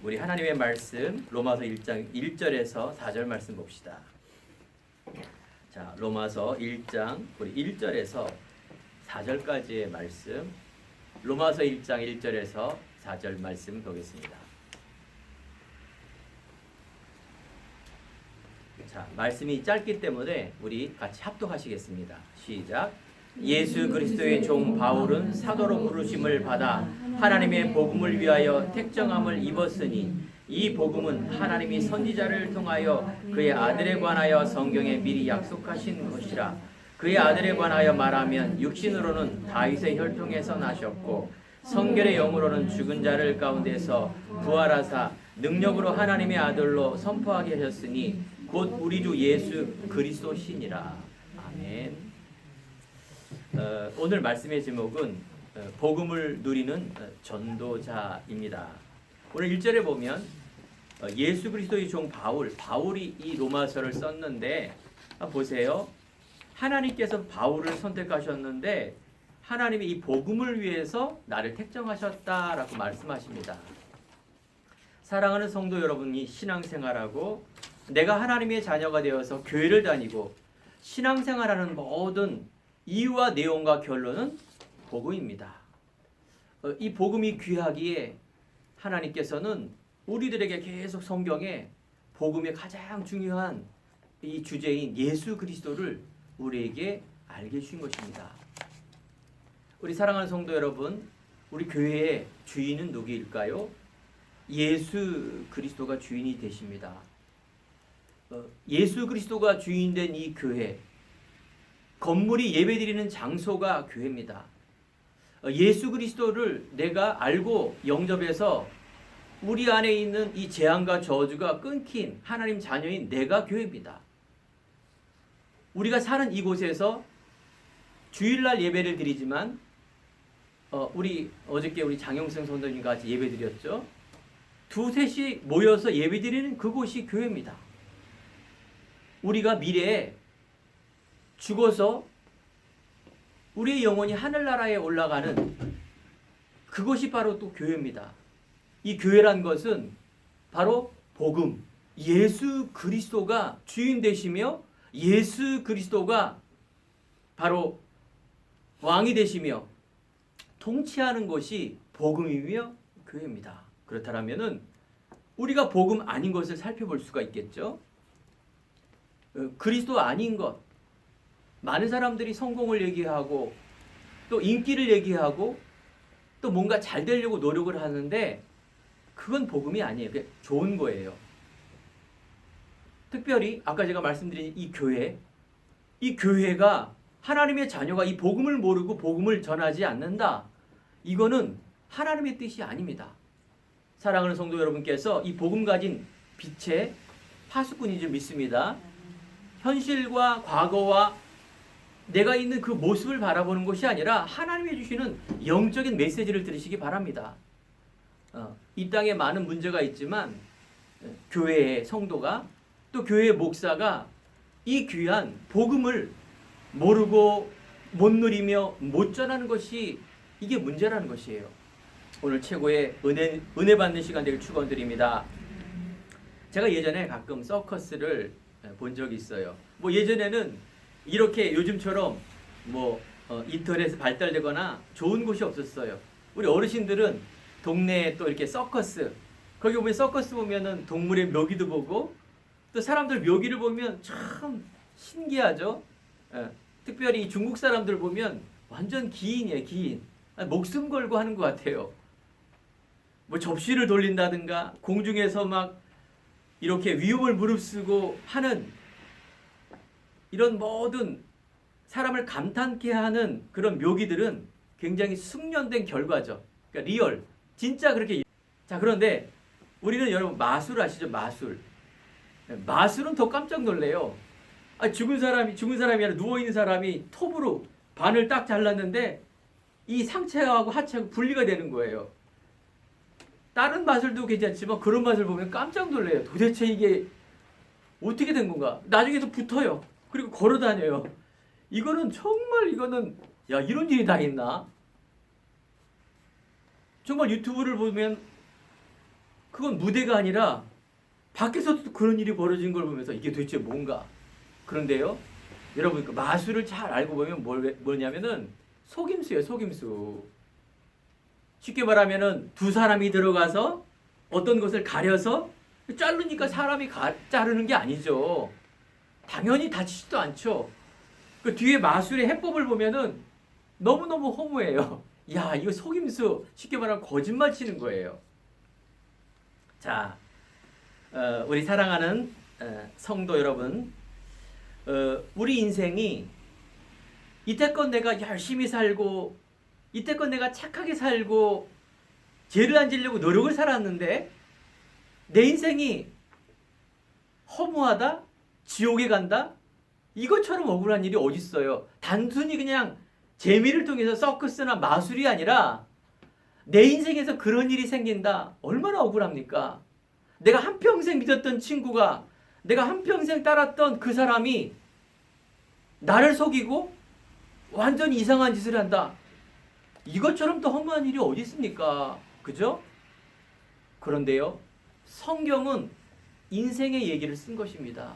우리 하나님의 말씀 로마서 1장 1절에서 4절 말씀 봅시다. 자, 로마서 1장 우리 1절에서 4절까지의 말씀. 로마서 1장 1절에서 4절 말씀 보겠습니다. 자, 말씀이 짧기 때문에 우리 같이 합독하시겠습니다. 시작. 예수 그리스도의 종 바울은 사도로 부르심을 받아 하나님의 복음을 위하여 택정함을 입었으니 이 복음은 하나님이 선지자를 통하여 그의 아들에 관하여 성경에 미리 약속하신 것이라. 그의 아들에 관하여 말하면 육신으로는 다윗의 혈통에서 나셨고 성결의 영으로는 죽은 자를 가운데서 부활하사 능력으로 하나님의 아들로 선포하게 하셨으니 곧 우리 주 예수 그리스도시니라. 아멘. 오늘 말씀의 제목은 복음을 누리는 전도자입니다. 오늘 1절에 보면 예수 그리스도의 종 바울이 이 로마서를 썼는데 보세요. 하나님께서 바울을 선택하셨는데 하나님이 이 복음을 위해서 나를 택정하셨다라고 말씀하십니다. 사랑하는 성도 여러분이 신앙생활하고 내가 하나님의 자녀가 되어서 교회를 다니고 신앙생활하는 모든 이유와 내용과 결론은 복음입니다. 이 복음이 귀하기에 하나님께서는 우리들에게 계속 성경에 복음의 가장 중요한 이 주제인 예수 그리스도를 우리에게 알게 해주신 것입니다. 우리 사랑하는 성도 여러분, 우리 교회의 주인은 누구일까요? 예수 그리스도가 주인이 되십니다. 예수 그리스도가 주인된 이 교회, 건물이 예배드리는 장소가 교회입니다. 예수 그리스도를 내가 알고 영접해서 우리 안에 있는 이 재앙과 저주가 끊긴 하나님 자녀인 내가 교회입니다. 우리가 사는 이곳에서 주일날 예배를 드리지만 어저께 우리 장영승 선생님과 같이 예배 드렸죠. 두셋이 모여서 예배 드리는 그곳이 교회입니다. 우리가 미래에 죽어서 우리의 영혼이 하늘나라에 올라가는 그것이 바로 또 교회입니다. 이 교회란 것은 바로 복음, 예수 그리스도가 주인 되시며 예수 그리스도가 바로 왕이 되시며 통치하는 것이 복음이며 교회입니다. 그렇다면은 우리가 복음 아닌 것을 살펴볼 수가 있겠죠. 그리스도 아닌 것, 많은 사람들이 성공을 얘기하고 또 인기를 얘기하고 또 뭔가 잘 되려고 노력을 하는데 그건 복음이 아니에요. 그게 좋은 거예요. 특별히 아까 제가 말씀드린 이 교회가 하나님의 자녀가 이 복음을 모르고 복음을 전하지 않는다. 이거는 하나님의 뜻이 아닙니다. 사랑하는 성도 여러분께서 이 복음 가진 빛의 파수꾼인 줄 믿습니다. 현실과 과거와 내가 있는 그 모습을 바라보는 것이 아니라 하나님이 주시는 영적인 메시지를 들으시기 바랍니다. 이 땅에 많은 문제가 있지만 교회의 성도가 또 교회의 목사가 이 귀한 복음을 모르고 못 누리며 못 전하는 것이 이게 문제라는 것이에요. 오늘 최고의 은혜 받는 시간 되길 축원드립니다. 제가 예전에 가끔 서커스를 본 적이 있어요. 뭐 예전에는 이렇게 요즘처럼 인터넷에 발달되거나 좋은 곳이 없었어요. 우리 어르신들은 동네에 또 이렇게 서커스, 거기 보면 서커스 보면은 동물의 묘기도 보고 또 사람들 묘기를 보면 참 신기하죠. 특별히 중국 사람들 보면 완전 기인이에요, 기인. 목숨 걸고 하는 것 같아요. 뭐 접시를 돌린다든가 공중에서 막 이렇게 위험을 무릅쓰고 하는 이런 모든 사람을 감탄케 하는 그런 묘기들은 굉장히 숙련된 결과죠. 그러니까 리얼, 진짜 그렇게. 자, 그런데 우리는 여러분 마술 아시죠? 마술은 더 깜짝 놀래요. 죽은 사람이 아니라 누워있는 사람이 톱으로 반을 딱 잘랐는데 이 상체하고 하체하고 분리가 되는 거예요. 다른 마술도 괜찮지만 그런 마술 보면 깜짝 놀래요. 도대체 이게 어떻게 된 건가? 나중에도 붙어요. 그리고 걸어 다녀요. 이거는 야, 이런 일이 다 있나? 정말 유튜브를 보면 그건 무대가 아니라 밖에서도 그런 일이 벌어진 걸 보면서 이게 도대체 뭔가. 그런데요, 여러분 그 마술을 잘 알고 보면 뭐냐면은 속임수예요, 속임수. 쉽게 말하면은 두 사람이 들어가서 어떤 것을 가려서 자르니까 사람이 자르는 게 아니죠. 당연히 다치지도 않죠. 그 뒤에 마술의 해법을 보면은 너무너무 허무해요. 야, 이거 속임수, 쉽게 말하면 거짓말 치는 거예요. 자, 우리 사랑하는 성도 여러분, 우리 인생이 이때껏 내가 열심히 살고 이때껏 내가 착하게 살고 죄를 안 지려고 노력을 살았는데 내 인생이 허무하다? 지옥에 간다? 이것처럼 억울한 일이 어디 있어요? 단순히 그냥 재미를 통해서 서커스나 마술이 아니라 내 인생에서 그런 일이 생긴다. 얼마나 억울합니까? 내가 한평생 믿었던 친구가, 내가 한평생 따랐던 그 사람이 나를 속이고 완전히 이상한 짓을 한다. 이것처럼 더 허무한 일이 어디 있습니까? 그죠? 그런데요, 성경은 인생의 얘기를 쓴 것입니다.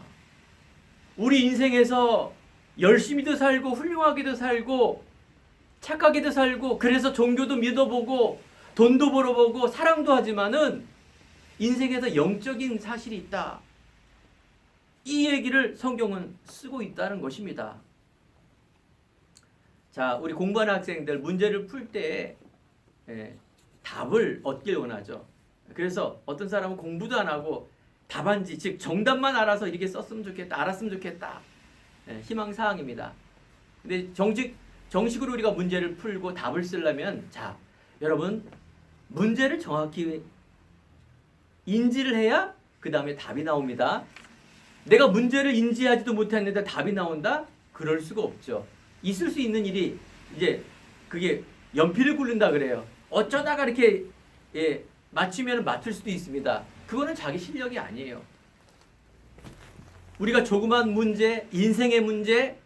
우리 인생에서 열심히도 살고 훌륭하게도 살고 착하게도 살고 그래서 종교도 믿어보고 돈도 벌어보고 사랑도 하지만은 인생에서 영적인 사실이 있다. 이 얘기를 성경은 쓰고 있다는 것입니다. 자, 우리 공부하는 학생들 문제를 풀 때 답을 얻길 원하죠. 그래서 어떤 사람은 공부도 안 하고 답안지, 즉 정답만 알아서 이렇게 썼으면 좋겠다, 알았으면 좋겠다. 희망사항입니다. 근데 정식으로 우리가 문제를 풀고 답을 쓰려면, 자, 여러분 문제를 정확히 인지를 해야 그 다음에 답이 나옵니다. 내가 문제를 인지하지도 못했는데 답이 나온다? 그럴 수가 없죠. 있을 수 있는 일이 이제 그게 연필을 굴린다 그래요. 어쩌다가 이렇게 맞추면 맞출 수도 있습니다. 그거는 자기 실력이 아니에요. 우리가 조그만 문제, 인생의 문제,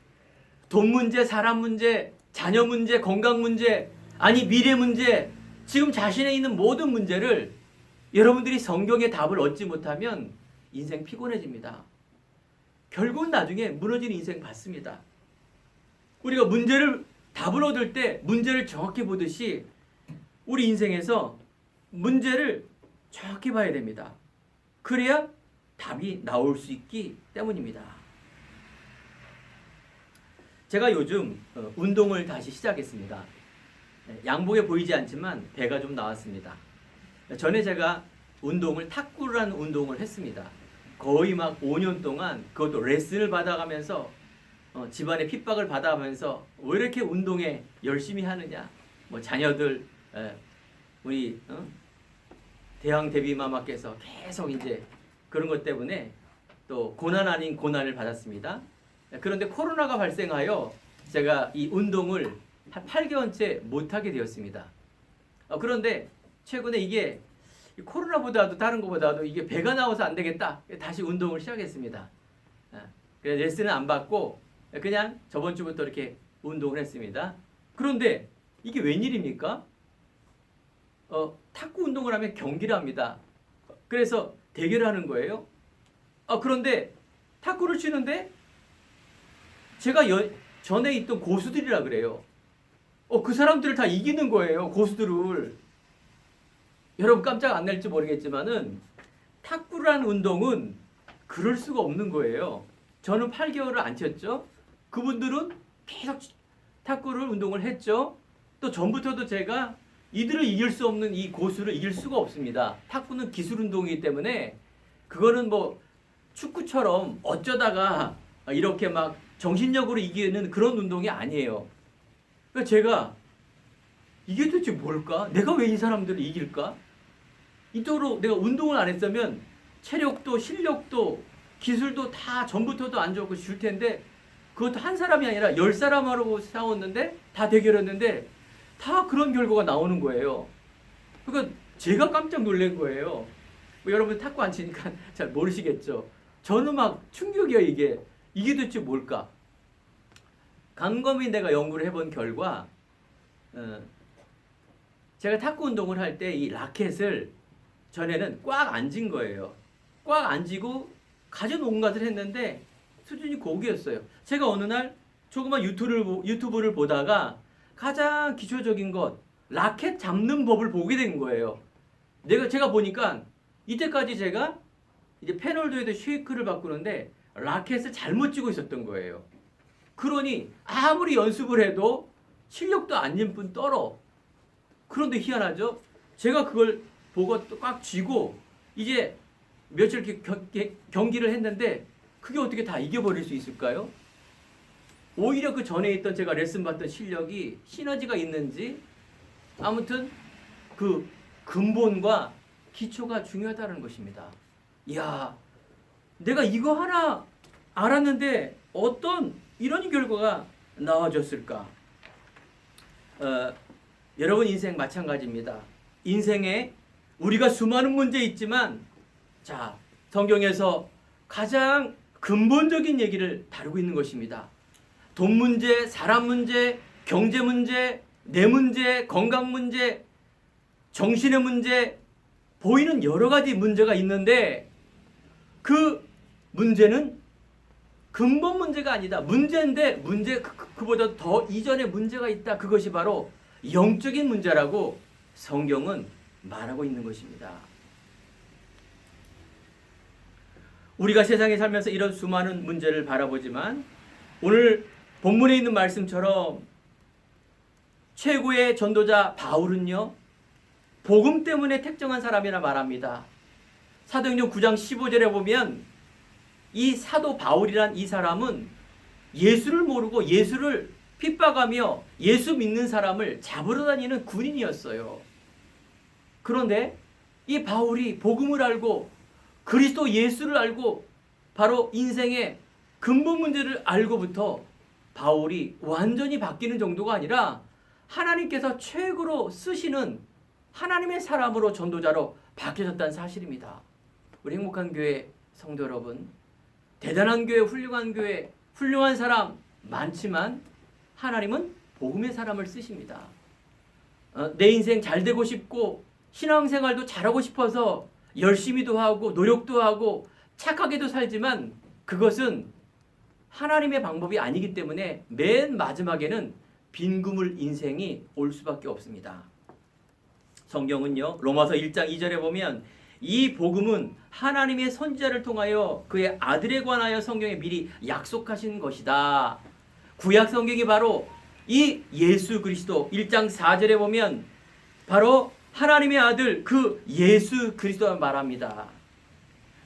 돈 문제, 사람 문제, 자녀 문제, 건강 문제, 아니 미래 문제, 지금 자신에 있는 모든 문제를 여러분들이 성경의 답을 얻지 못하면 인생 피곤해집니다. 결국은 나중에 무너지는 인생 받습니다. 우리가 답을 얻을 때 문제를 정확히 보듯이 우리 인생에서 문제를 정확히 봐야 됩니다. 그래야 답이 나올 수 있기 때문입니다. 제가 요즘 운동을 다시 시작했습니다. 양복에 보이지 않지만 배가 좀 나왔습니다. 전에 제가 탁구라는 운동을 했습니다. 거의 막 5년 동안 그것도 레슨을 받아가면서 집안의 핍박을 받아가면서 왜 이렇게 운동에 열심히 하느냐, 뭐 자녀들, 우리 대왕 대비마마께서 계속 이제 그런 것 때문에 또 고난 아닌 고난을 받았습니다. 그런데 코로나가 발생하여 제가 이 운동을 한 8개월째 못하게 되었습니다. 그런데 최근에 이게 코로나보다도 다른 것보다도 이게 배가 나와서 안 되겠다. 다시 운동을 시작했습니다. 그래서 레슨은 안 받고 그냥 저번 주부터 이렇게 운동을 했습니다. 그런데 이게 웬일입니까? 탁구 운동을 하면 경기를 합니다. 그래서 대결을 하는 거예요. 그런데 탁구를 치는데 제가 전에 있던 고수들이라 그래요. 그 사람들을 다 이기는 거예요. 고수들을. 여러분 깜짝 안 날지 모르겠지만은 탁구라는 운동은 그럴 수가 없는 거예요. 저는 8개월을 안 쳤죠. 그분들은 계속 탁구를 운동을 했죠. 또 전부터도 제가 이들을 이길 수 없는 이 고수를 이길 수가 없습니다. 탁구는 기술 운동이기 때문에 그거는 뭐 축구처럼 어쩌다가 이렇게 막 정신력으로 이기는 그런 운동이 아니에요. 그러니까 제가 이게 도대체 뭘까? 내가 왜 이 사람들을 이길까? 이토록 내가 운동을 안 했으면 체력도 실력도 기술도 다 전부터도 안 좋고 줄 텐데 그것도 한 사람이 아니라 10사람하고 싸웠는데 다 대결했는데 다 그런 결과가 나오는 거예요. 그러니까 제가 깜짝 놀란 거예요. 뭐 여러분 탁구 안 치니까 잘 모르시겠죠. 저는 막 충격이에요. 이게 도대체 뭘까? 곰곰이 내가 연구를 해본 결과 제가 탁구 운동을 할 때 이 라켓을 전에는 꽉 앉은 거예요. 꽉 앉이고 가져놓은 것을 했는데 수준이 거기였어요. 제가 어느 날 조그만 유튜브를 보다가 가장 기초적인 것, 라켓 잡는 법을 보게 된 거예요. 제가 보니까 이때까지 제가 이제 패널도에도 쉐이크를 바꾸는데 라켓을 잘못 쥐고 있었던 거예요. 그러니 아무리 연습을 해도 실력도 아닌 뿐 떨어. 그런데 희한하죠? 제가 그걸 보고 또 꽉 쥐고 이제 며칠 이렇게 경기를 했는데 그게 어떻게 다 이겨버릴 수 있을까요? 오히려 그 전에 있던 제가 레슨 받던 실력이 시너지가 있는지 아무튼 그 근본과 기초가 중요하다는 것입니다. 이야, 내가 이거 하나 알았는데 어떤 이런 결과가 나와줬을까? 여러분 인생 마찬가지입니다. 인생에 우리가 수많은 문제 있지만 자, 성경에서 가장 근본적인 얘기를 다루고 있는 것입니다. 돈 문제, 사람 문제, 경제 문제, 내 문제, 건강 문제, 정신의 문제, 보이는 여러 가지 문제가 있는데 그 문제는 근본 문제가 아니다. 문제인데 그보다 더 이전에 문제가 있다. 그것이 바로 영적인 문제라고 성경은 말하고 있는 것입니다. 우리가 세상에 살면서 이런 수많은 문제를 바라보지만 오늘 본문에 있는 말씀처럼 최고의 전도자 바울은요, 복음 때문에 택정한 사람이라 말합니다. 사도행전 9장 15절에 보면 이 사도 바울이란 이 사람은 예수를 모르고 예수를 핍박하며 예수 믿는 사람을 잡으러 다니는 군인이었어요. 그런데 이 바울이 복음을 알고 그리스도 예수를 알고 바로 인생의 근본 문제를 알고부터 바울이 완전히 바뀌는 정도가 아니라 하나님께서 최고로 쓰시는 하나님의 사람으로 전도자로 바뀌어졌다는 사실입니다. 우리 행복한 교회 성도 여러분, 대단한 교회, 훌륭한 사람 많지만 하나님은 복음의 사람을 쓰십니다. 내 인생 잘 되고 싶고 신앙생활도 잘하고 싶어서 열심히도 하고 노력도 하고 착하게도 살지만 그것은 하나님의 방법이 아니기 때문에 맨 마지막에는 빈구물 인생이 올 수밖에 없습니다. 성경은요, 로마서 1장 2절에 보면 이 복음은 하나님의 선지자를 통하여 그의 아들에 관하여 성경에 미리 약속하신 것이다. 구약 성경이 바로 이 예수 그리스도 1장 4절에 보면 바로 하나님의 아들 그 예수 그리스도를 말합니다.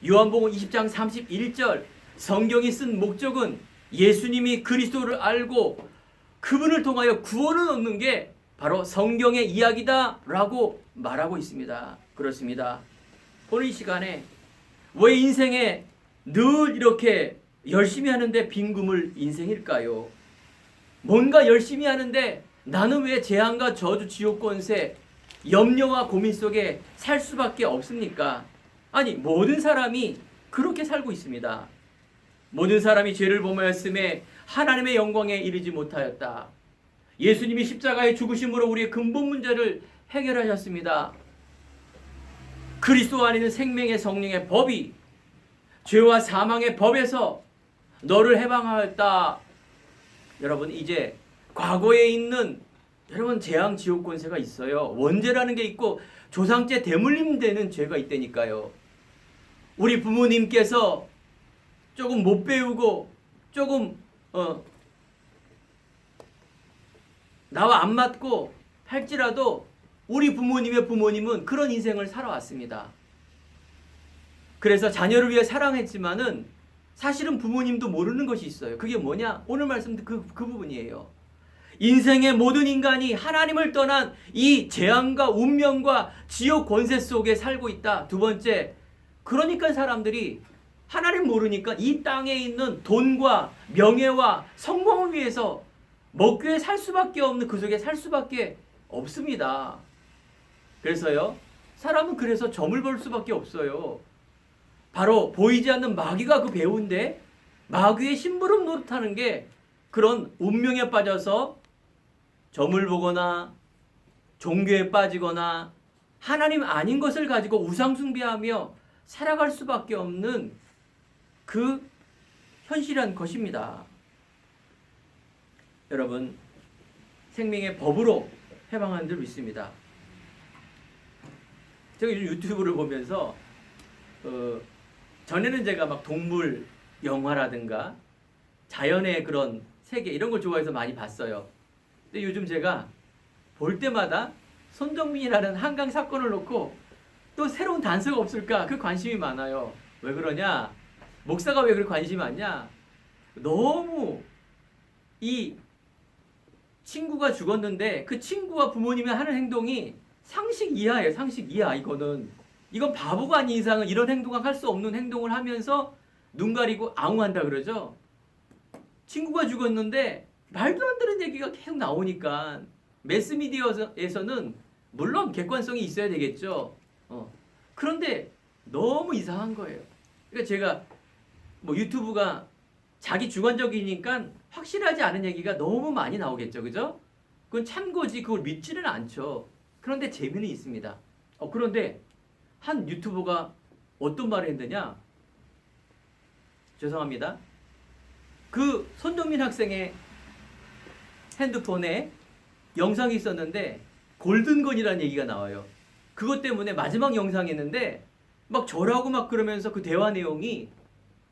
요한복음 20장 31절 성경이 쓴 목적은 예수님이 그리스도를 알고 그분을 통하여 구원을 얻는 게 바로 성경의 이야기다 라고 말하고 있습니다. 그렇습니다. 오늘 이 시간에 왜 인생에 늘 이렇게 열심히 하는데 빈구물 인생일까요? 뭔가 열심히 하는데 나는 왜 재앙과 저주 지옥 권세 염려와 고민 속에 살 수밖에 없습니까? 아니, 모든 사람이 그렇게 살고 있습니다. 모든 사람이 죄를 범하였음에 하나님의 영광에 이르지 못하였다. 예수님이 십자가의 죽으심으로 우리의 근본 문제를 해결하셨습니다. 그리스도 안에 있는 생명의 성령의 법이 죄와 사망의 법에서 너를 해방하였다. 여러분, 이제 과거에 있는 여러분 재앙 지옥 권세가 있어요. 원죄라는 게 있고 조상죄 대물림 되는 죄가 있다니까요. 우리 부모님께서 조금 못 배우고 조금 나와 안 맞고 할지라도 우리 부모님의 부모님은 그런 인생을 살아왔습니다. 그래서 자녀를 위해 사랑했지만은 사실은 부모님도 모르는 것이 있어요. 그게 뭐냐? 오늘 말씀도 그 부분이에요. 인생의 모든 인간이 하나님을 떠난 이 재앙과 운명과 지옥 권세 속에 살고 있다. 두 번째, 그러니까 사람들이 하나님 모르니까 이 땅에 있는 돈과 명예와 성공을 위해서 먹기 위해 살 수밖에 없는 그 속에 살 수밖에 없습니다. 그래서요, 사람은 그래서 점을 볼 수밖에 없어요. 바로 보이지 않는 마귀가 그 배우인데 마귀의 심부름 노릇하는 게 그런 운명에 빠져서 점을 보거나 종교에 빠지거나 하나님 아닌 것을 가지고 우상숭배하며 살아갈 수밖에 없는 그 현실이란 것입니다. 여러분, 생명의 법으로 해방하는 줄 믿습니다. 제가 요즘 유튜브를 보면서 전에는 제가 막 동물 영화라든가 자연의 그런 세계 이런 걸 좋아해서 많이 봤어요. 근데 요즘 제가 볼 때마다 손정민이라는 한강 사건을 놓고 또 새로운 단서가 없을까 그 관심이 많아요. 왜 그러냐? 목사가 왜 그렇게 관심이 많냐? 너무 이 친구가 죽었는데 그 친구와 부모님이 하는 행동이 상식 이하예요. 상식 이하. 이건 바보가 아닌 이상은 이런 행동을 할 수 없는 행동을 하면서 눈 가리고 앙웅한다 그러죠. 친구가 죽었는데 말도 안 되는 얘기가 계속 나오니까 매스미디어에서는 물론 객관성이 있어야 되겠죠. 그런데 너무 이상한 거예요. 그러니까 제가 뭐 유튜브가 자기 주관적이니까 확실하지 않은 얘기가 너무 많이 나오겠죠. 그죠? 그건 참고지 그걸 믿지는 않죠. 그런데 재미는 있습니다. 그런데 한 유튜버가 어떤 말을 했느냐? 죄송합니다. 그 손정민 학생의 핸드폰에 영상이 있었는데 골든건이라는 얘기가 나와요. 그것 때문에 마지막 영상이 있는데 막 절하고 막 그러면서 그 대화 내용이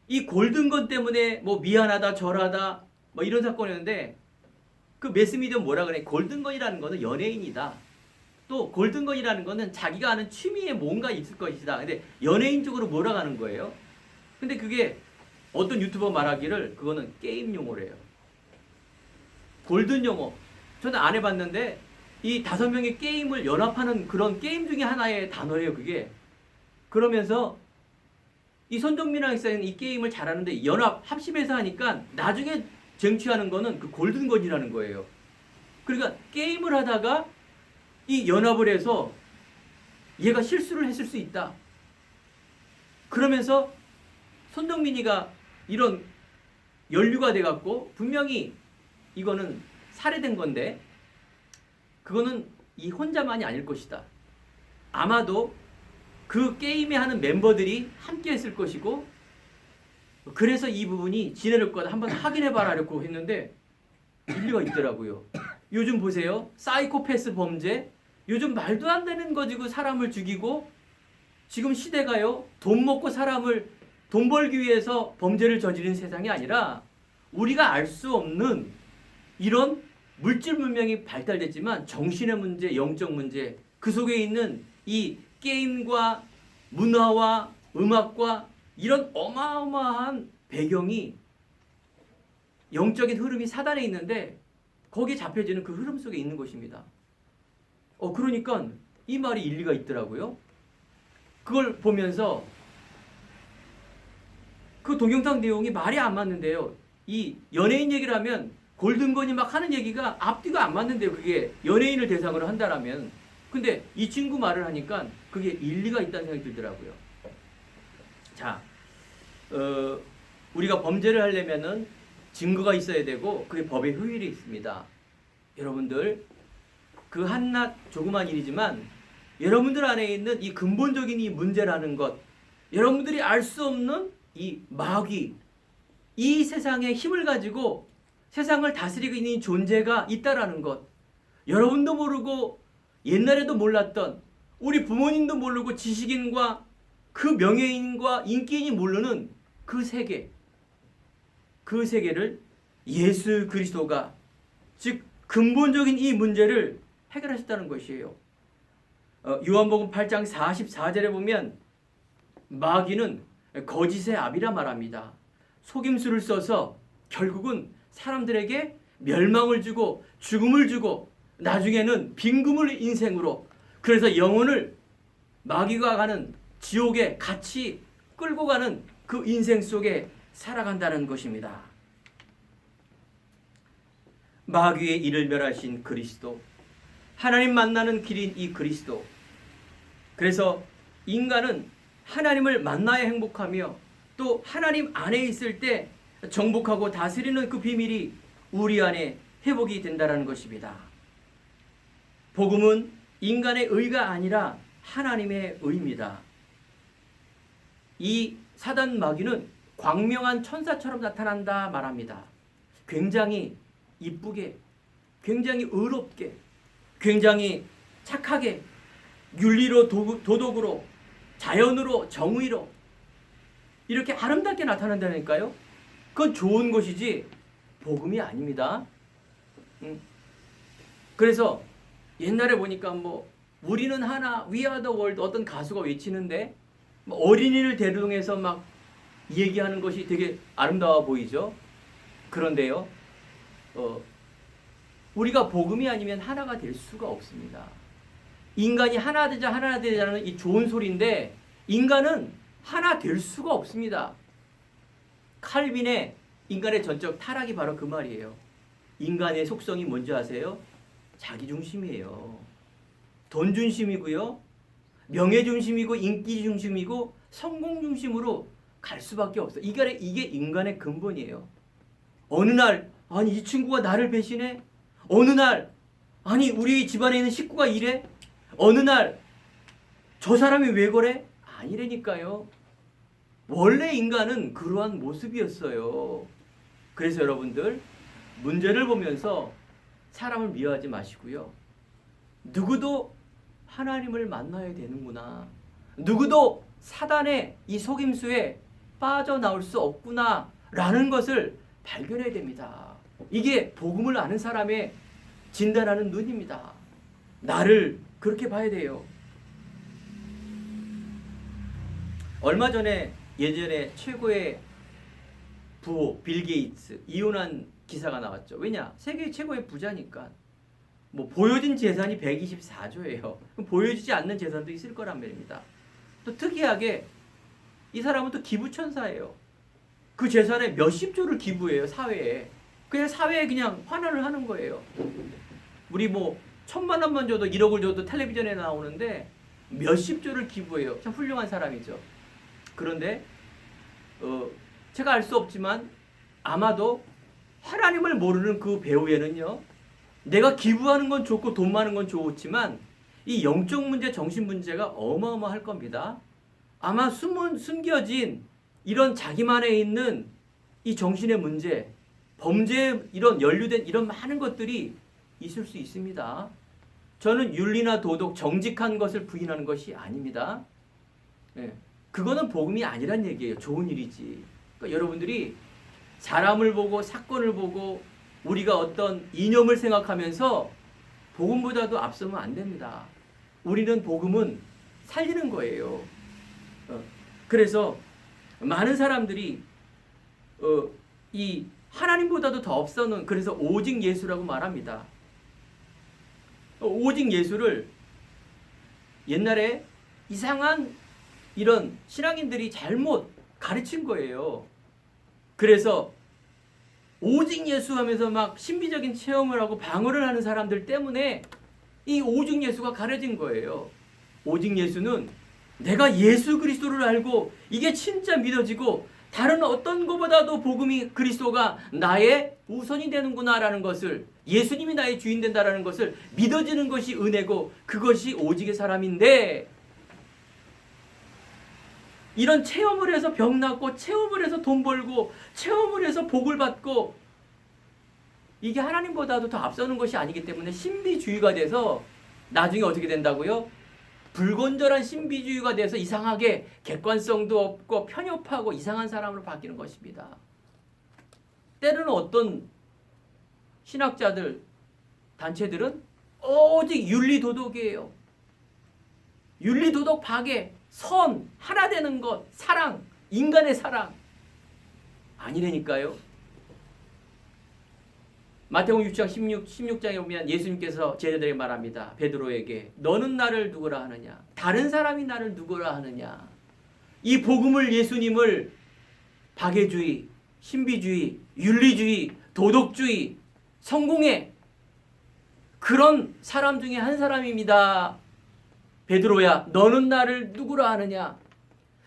이 골든건 때문에 뭐 미안하다 절하다 뭐 이런 사건이었는데 그 매스미디어 뭐라 그래? 골든건이라는 거는 연예인이다. 또 골든건이라는 거는 자기가 아는 취미에 뭔가 있을 것이다. 근데 연예인 쪽으로 몰아가는 거예요. 근데 그게 어떤 유튜버 말하기를 그거는 게임 용어래요. 골든 용어. 저는 안 해봤는데 이 5명의 게임을 연합하는 그런 게임 중에 하나의 단어예요. 그게. 그러면서 이 손정민 학생은 이 게임을 잘하는데 연합 합심해서 하니까 나중에 쟁취하는 거는 그 골든건이라는 거예요. 그러니까 게임을 하다가 이 연합을 해서 얘가 실수를 했을 수 있다. 그러면서 손정민이가 이런 연루가 돼갖고 분명히 이거는 살해된 건데 그거는 이 혼자만이 아닐 것이다. 아마도 그 게임에 하는 멤버들이 함께 했을 것이고 그래서 이 부분이 지내를 거다 한번 확인해봐라고 했는데 일리가 있더라고요. 요즘 보세요. 사이코패스 범죄 요즘 말도 안 되는 거지고 사람을 죽이고 지금 시대가요. 돈 먹고 사람을 돈 벌기 위해서 범죄를 저지른 세상이 아니라 우리가 알 수 없는 이런 물질 문명이 발달됐지만 정신의 문제, 영적 문제 그 속에 있는 이 게임과 문화와 음악과 이런 어마어마한 배경이 영적인 흐름이 사단에 있는데 거기에 잡혀지는 그 흐름 속에 있는 것입니다. 그러니까 이 말이 일리가 있더라고요. 그걸 보면서 그 동영상 내용이 말이 안 맞는데요. 이 연예인 얘기를 하면 골든건이 막 하는 얘기가 앞뒤가 안 맞는데요. 그게 연예인을 대상으로 한다라면. 근데 이 친구 말을 하니까 그게 일리가 있다는 생각이 들더라고요. 자, 우리가 범죄를 하려면은 증거가 있어야 되고 그게 법의 효율이 있습니다. 여러분들 그 한낱 조그만 일이지만 여러분들 안에 있는 이 근본적인 이 문제라는 것 여러분들이 알 수 없는 이 마귀 이 세상의 힘을 가지고 세상을 다스리고 있는 존재가 있다라는 것 여러분도 모르고 옛날에도 몰랐던 우리 부모님도 모르고 지식인과 그 명예인과 인기인이 모르는 그 세계 그 세계를 예수 그리스도가 즉 근본적인 이 문제를 해결하셨다는 것이에요. 요한복음 8장 44절에 보면 마귀는 거짓의 아비라 말합니다. 속임수를 써서 결국은 사람들에게 멸망을 주고 죽음을 주고 나중에는 빈금을 인생으로 그래서 영혼을 마귀가 가는 지옥에 같이 끌고 가는 그 인생 속에 살아간다는 것입니다. 마귀의 일을 멸하신 그리스도 하나님 만나는 길인 이 그리스도 그래서 인간은 하나님을 만나야 행복하며 또 하나님 안에 있을 때 정복하고 다스리는 그 비밀이 우리 안에 회복이 된다는 것입니다. 복음은 인간의 의가 아니라 하나님의 의입니다. 이 사단 마귀는 광명한 천사처럼 나타난다 말합니다. 굉장히 이쁘게, 굉장히 의롭게, 굉장히 착하게, 윤리로 도덕으로, 자연으로, 정의로 이렇게 아름답게 나타난다니까요. 그건 좋은 것이지 복음이 아닙니다. 그래서 옛날에 보니까 뭐 우리는 하나, We are the world 어떤 가수가 외치는데 어린이를 대동해서 막 얘기하는 것이 되게 아름다워 보이죠. 그런데요, 우리가 복음이 아니면 하나가 될 수가 없습니다. 인간이 하나 되자는 이 좋은 소리인데 인간은 하나 될 수가 없습니다. 칼빈의 인간의 전적 타락이 바로 그 말이에요. 인간의 속성이 뭔지 아세요? 자기중심이에요. 돈 중심이고요. 명예 중심이고 인기 중심이고 성공 중심으로 갈 수밖에 없어요. 이게 인간의 근본이에요. 어느 날 아니 이 친구가 나를 배신해? 어느 날 아니 우리 집안에 있는 식구가 이래? 어느 날 저 사람이 왜 그래? 아니라니까요. 원래 인간은 그러한 모습이었어요. 그래서 여러분들 문제를 보면서 사람을 미워하지 마시고요. 누구도 하나님을 만나야 되는구나. 누구도 사단의 이 속임수에 빠져나올 수 없구나 라는 것을 발견해야 됩니다. 이게 복음을 아는 사람의 진단하는 눈입니다. 나를 그렇게 봐야 돼요. 얼마 전에 예전에 최고의 부호 빌 게이츠 이혼한 기사가 나왔죠. 왜냐? 세계 최고의 부자니까. 뭐 보여진 재산이 124조예요. 보여지지 않는 재산도 있을 거란 말입니다. 또 특이하게 이 사람은 또 기부천사예요. 그 재산의 몇십 조를 기부해요. 사회에. 그냥 사회에 그냥 환원을 하는 거예요. 우리 뭐 1,000만 원만 줘도 1억을 줘도 텔레비전에 나오는데 몇십 조를 기부해요. 참 훌륭한 사람이죠. 그런데 제가 알 수 없지만 아마도 하나님을 모르는 그 배우에는요. 내가 기부하는 건 좋고 돈 많은 건 좋지만 이 영적 문제, 정신 문제가 어마어마할 겁니다. 아마 숨겨진 이런 자기만에 있는 이 정신의 문제, 범죄에 이런 연루된 이런 많은 것들이 있을 수 있습니다. 저는 윤리나 도덕, 정직한 것을 부인하는 것이 아닙니다. 네. 그거는 복음이 아니란 얘기예요. 좋은 일이지. 그러니까 여러분들이 사람을 보고 사건을 보고 우리가 어떤 이념을 생각하면서 복음보다도 앞서면 안 됩니다. 우리는 복음은 살리는 거예요. 그래서 많은 사람들이 이 하나님보다도 더 앞서는 그래서 오직 예수라고 말합니다. 오직 예수를 옛날에 이상한 이런 신앙인들이 잘못 가르친 거예요. 그래서 오직 예수 하면서 막 신비적인 체험을 하고 방언을 하는 사람들 때문에 이 오직 예수가 가려진 거예요. 오직 예수는 내가 예수 그리스도를 알고 이게 진짜 믿어지고 다른 어떤 것보다도 복음이 그리스도가 나의 우선이 되는구나라는 것을 예수님이 나의 주인 된다라는 것을 믿어지는 것이 은혜고 그것이 오직의 사람인데 이런 체험을 해서 병 낫고 체험을 해서 돈 벌고 체험을 해서 복을 받고 이게 하나님보다도 더 앞서는 것이 아니기 때문에 신비주의가 돼서 나중에 어떻게 된다고요? 불건전한 신비주의가 돼서 이상하게 객관성도 없고 편협하고 이상한 사람으로 바뀌는 것입니다. 때로는 어떤 신학자들, 단체들은 오직 윤리도덕이에요. 윤리도덕 파괴, 선, 하나 되는 것, 사랑, 인간의 사랑 아니라니까요. 마태복음 6장 16장에 보면 예수님께서 제자들에게 말합니다. 베드로에게 너는 나를 누구라 하느냐? 다른 사람이 나를 누구라 하느냐? 이 복음을 예수님을 박애주의, 신비주의, 윤리주의, 도덕주의, 성공의 그런 사람 중에 한 사람입니다. 베드로야, 너는 나를 누구라 하느냐?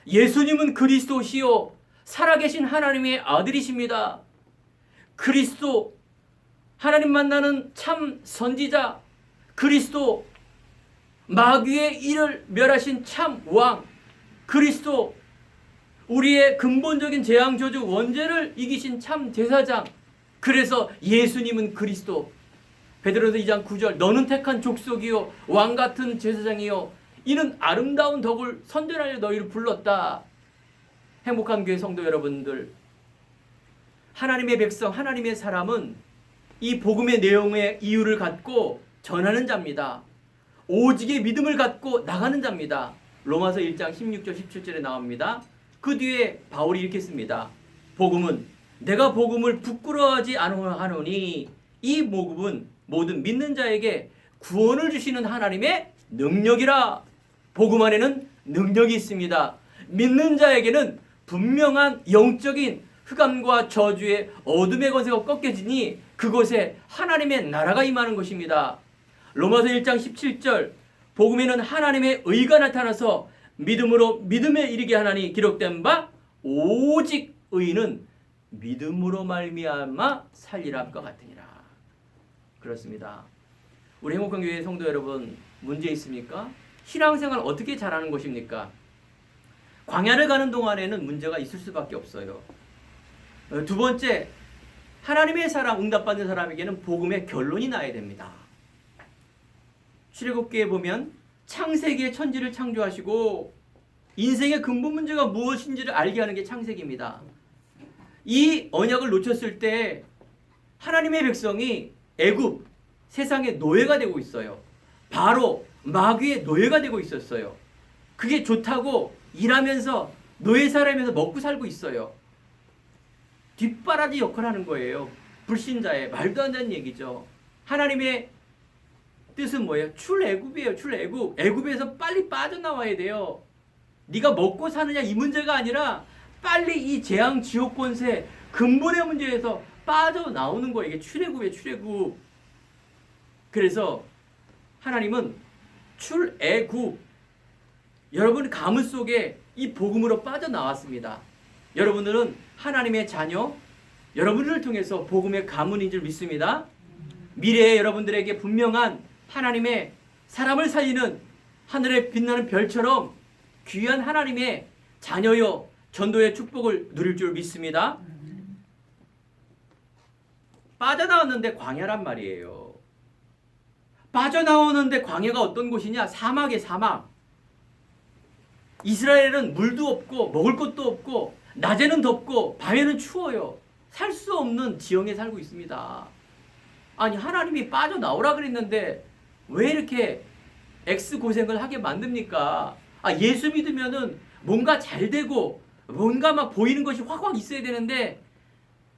예수님은 그리스도시요 살아계신 하나님의 아들이십니다. 그리스도, 하나님 만나는 참 선지자, 그리스도, 마귀의 일을 멸하신 참 왕 그리스도, 우리의 근본적인 재앙 저주 원죄를 이기신 참 제사장, 그래서 예수님은 그리스도. 베드로서 2장 9절 너는 택한 족속이요 왕 같은 제사장이요 이는 아름다운 덕을 선전하려 너희를 불렀다. 행복한 교회 성도 여러분들, 하나님의 백성, 하나님의 사람은 이 복음의 내용의 이유를 갖고 전하는 자입니다. 오직의 믿음을 갖고 나가는 자입니다. 로마서 1장 16절 17절에 나옵니다. 그 뒤에 바울이 이렇게 씁니다. 복음은 내가 복음을 부끄러워하지 아니하노니 이 복음은 모든 믿는 자에게 구원을 주시는 하나님의 능력이라. 복음 안에는 능력이 있습니다. 믿는 자에게는 분명한 영적인 흑암과 저주의 어둠의 권세가 꺾여지니 그곳에 하나님의 나라가 임하는 것입니다. 로마서 1장 17절 복음에는 하나님의 의가 나타나서 믿음으로 믿음에 이르게 하나니 기록된 바 오직 의인은 믿음으로 말미암아 살리라 함과 같으니라. 그렇습니다. 우리 행복한 교회 성도 여러분, 문제 있습니까? 신앙생활 어떻게 잘하는 것입니까? 광야를 가는 동안에는 문제가 있을 수밖에 없어요. 두 번째, 하나님의 사람, 응답받는 사람에게는 복음의 결론이 나야 됩니다. 출애굽기에 보면 창세기에 천지를 창조하시고 인생의 근본 문제가 무엇인지를 알게 하는 게 창세기입니다. 이 언약을 놓쳤을 때 하나님의 백성이 애굽, 세상의 노예가 되고 있어요. 바로 마귀의 노예가 되고 있었어요. 그게 좋다고 일하면서 노예 살아면서 먹고 살고 있어요. 뒷바라지 역할을 하는 거예요. 불신자의 말도 안 되는 얘기죠. 하나님의 뜻은 뭐예요? 출애굽이에요. 출애굽. 애굽에서 빨리 빠져나와야 돼요. 네가 먹고 사느냐 이 문제가 아니라 빨리 이 재앙 지옥 권세 근본의 문제에서 빠져나오는 거예요. 이게 출애굽이에요. 출애굽. 그래서 하나님은 출애굽, 여러분 가문 속에 이 복음으로 빠져나왔습니다. 여러분들은 하나님의 자녀, 여러분을 통해서 복음의 가문인 줄 믿습니다. 미래에 여러분들에게 분명한 하나님의 사람을 살리는 하늘에 빛나는 별처럼 귀한 하나님의 자녀요 전도의 축복을 누릴 줄 믿습니다. 빠져나왔는데 광야란 말이에요. 빠져나오는데 광야가 어떤 곳이냐? 사막이에요. 사막. 이스라엘은 물도 없고 먹을 것도 없고 낮에는 덥고 밤에는 추워요. 살 수 없는 지형에 살고 있습니다. 아니 하나님이 빠져나오라 그랬는데 왜 이렇게 X 고생을 하게 만듭니까? 예수 믿으면은 뭔가 잘 되고 뭔가 막 보이는 것이 확확 있어야 되는데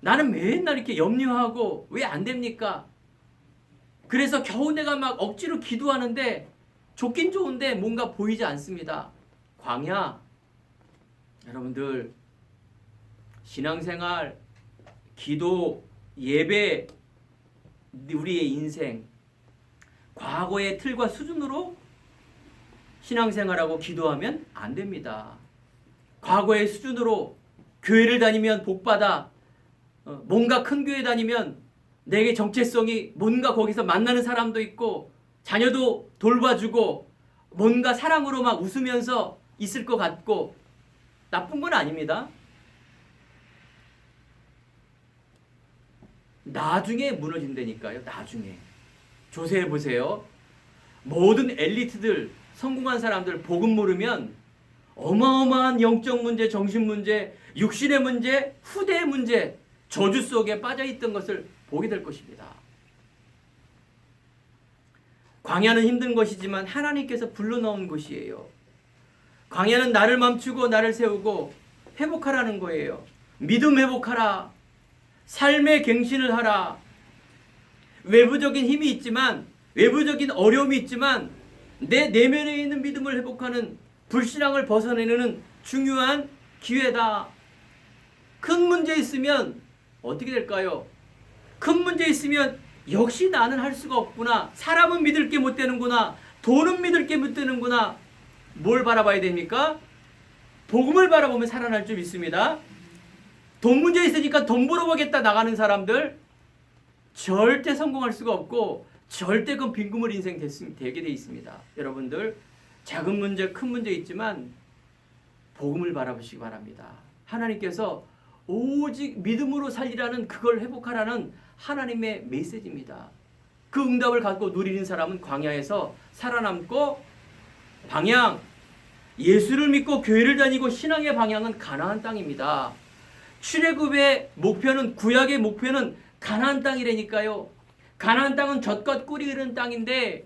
나는 맨날 이렇게 염려하고 왜 안 됩니까? 그래서 겨우 내가 막 억지로 기도하는데 좋긴 좋은데 뭔가 보이지 않습니다. 광야, 여러분들 신앙생활, 기도, 예배, 우리의 인생, 과거의 틀과 수준으로 신앙생활하고 기도하면 안 됩니다. 과거의 수준으로 교회를 다니면 복받아, 뭔가 큰 교회 다니면 내게 정체성이 뭔가 거기서 만나는 사람도 있고 자녀도 돌봐주고 뭔가 사랑으로 막 웃으면서 있을 것 같고 나쁜 건 아닙니다. 나중에 무너진다니까요. 나중에. 조사해 보세요. 모든 엘리트들, 성공한 사람들 복음 모르면 어마어마한 영적 문제, 정신 문제, 육신의 문제, 후대의 문제, 저주 속에 빠져있던 것을 보게 될 것입니다. 광야는 힘든 것이지만 하나님께서 불러넣은 것이에요. 광야는 나를 멈추고 나를 세우고 회복하라는 거예요. 믿음 회복하라. 삶의 갱신을 하라. 외부적인 힘이 있지만, 외부적인 어려움이 있지만 내 내면에 있는 믿음을 회복하는, 불신앙을 벗어내는 중요한 기회다. 큰 문제 있으면 어떻게 될까요? 큰 문제 있으면 역시 나는 할 수가 없구나. 사람은 믿을 게 못 되는구나. 돈은 믿을 게 못 되는구나. 뭘 바라봐야 됩니까? 복음을 바라보면 살아날 줄 믿습니다. 돈 문제 있으니까 돈 벌어보겠다 나가는 사람들 절대 성공할 수가 없고 절대 그 빈구물 인생 되게 돼 있습니다. 여러분들 작은 문제 큰 문제 있지만 복음을 바라보시기 바랍니다. 하나님께서 오직 믿음으로 살리라는 그걸 회복하라는 하나님의 메시지입니다. 그 응답을 갖고 누리는 사람은 광야에서 살아남고 방향 예수를 믿고 교회를 다니고 신앙의 방향은 가나안 땅입니다. 출애굽의 목표는 구약의 목표는 가나안 땅이라니까요. 가나안 땅은 젖과 꿀이 흐르는 땅인데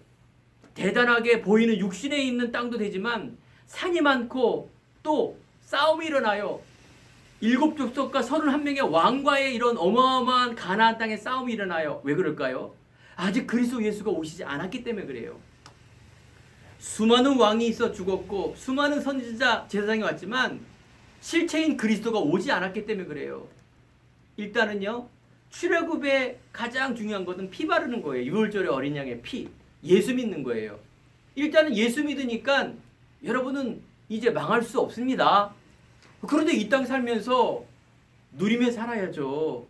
대단하게 보이는 육신에 있는 땅도 되지만 산이 많고 또 싸움이 일어나요. 7족속과 31명의 왕과의 이런 어마어마한 가나안 땅의 싸움이 일어나요. 왜 그럴까요? 아직 그리스도 예수가 오시지 않았기 때문에 그래요. 수많은 왕이 있어 죽었고 수많은 선지자 제사장이 왔지만 실체인 그리스도가 오지 않았기 때문에 그래요. 일단은요. 출애굽의 가장 중요한 것은 피 바르는 거예요. 유월절의 어린 양의 피. 예수 믿는 거예요. 일단은 예수 믿으니까 여러분은 이제 망할 수 없습니다. 그런데 이 땅 살면서 누리며 살아야죠.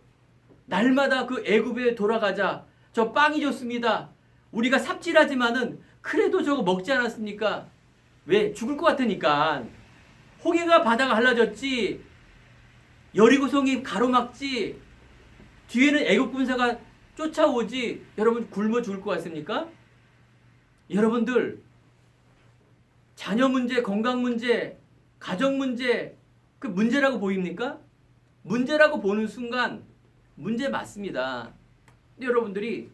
날마다 그 애굽에 돌아가자. 저 빵이 좋습니다. 우리가 삽질하지만은 그래도 저거 먹지 않았습니까? 왜? 죽을 것 같으니까. 홍해가 바다가 갈라졌지. 여리고성이 가로막지. 뒤에는 애국 군사가 쫓아오지. 여러분 굶어 죽을 것 같습니까? 여러분들 자녀 문제, 건강 문제, 가정 문제 그 문제라고 보입니까? 문제라고 보는 순간 문제 맞습니다. 근데 여러분들이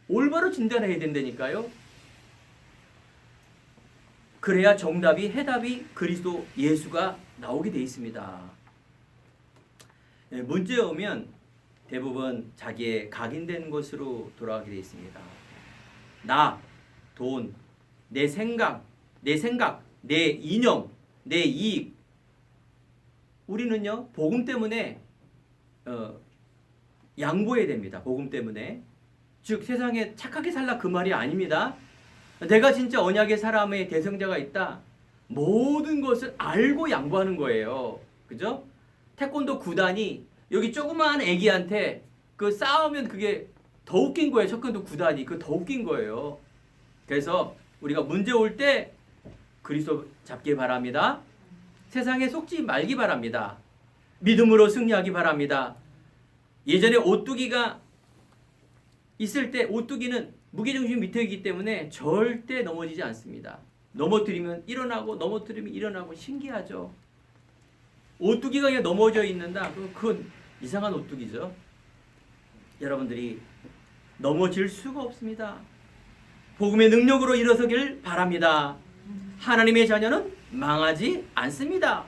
올바로 진단해야 된다니까요. 그래야 정답이 해답이 그리스도 예수가 나오게 돼 있습니다. 문제 오면 대부분 자기의 각인된 것으로 돌아가게 돼 있습니다. 나, 돈, 내 생각, 내 이념, 내 이익. 우리는요 복음 때문에 양보해야 됩니다. 복음 때문에. 즉 세상에 착하게 살라 그 말이 아닙니다. 내가 진짜 언약의 사람의 대성자가 있다. 모든 것을 알고 양보하는 거예요. 그죠? 태권도 구단이 여기 조그마한 애기한테 그 싸우면 그게 더 웃긴 거예요. 태권도 구단이 그 더 웃긴 거예요. 그래서 우리가 문제 올 때 그리스도 잡기 바랍니다. 세상에 속지 말기 바랍니다. 믿음으로 승리하기 바랍니다. 예전에 오뚜기가 있을 때 오뚜기는 무게중심 밑에 있기 때문에 절대 넘어지지 않습니다. 넘어뜨리면 일어나고 넘어뜨리면 일어나고 신기하죠. 오뚜기가 그냥 넘어져 있는다. 그건 이상한 오뚜기죠. 여러분들이 넘어질 수가 없습니다. 복음의 능력으로 일어서길 바랍니다. 하나님의 자녀는 망하지 않습니다.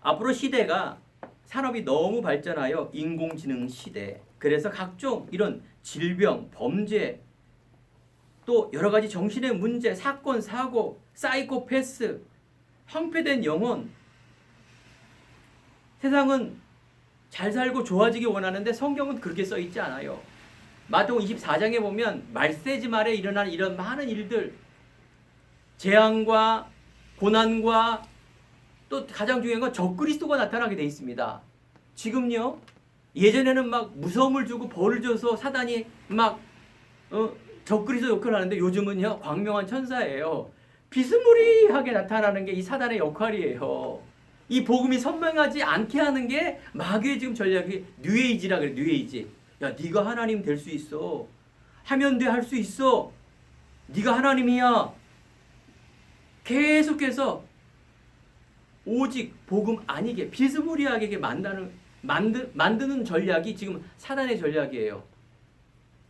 앞으로 시대가 산업이 너무 발전하여 인공지능 시대. 그래서 각종 이런 질병, 범죄, 또 여러 가지 정신의 문제, 사건, 사고, 사이코패스, 황폐된 영혼. 세상은 잘 살고 좋아지기 원하는데 성경은 그렇게 써 있지 않아요. 마태복음 24장에 보면 말세지 말에 일어난 이런 많은 일들, 재앙과 고난과 또 가장 중요한 건 적그리스도가 나타나게 돼 있습니다. 지금요, 예전에는 막 무서움을 주고 벌을 줘서 사단이 막 적그리스도 역할을 하는데 요즘은요 광명한 천사예요. 비스무리하게 나타나는 게 이 사단의 역할이에요. 이 복음이 선명하지 않게 하는 게 마귀의 지금 전략이 뉴에이지라 그래. 뉴에이지. 야, 네가 하나님 될 수 있어. 하면 돼, 할 수 있어. 네가 하나님이야. 계속해서 오직 복음 아니게 비스무리하게 만드는 전략이 지금 사단의 전략이에요.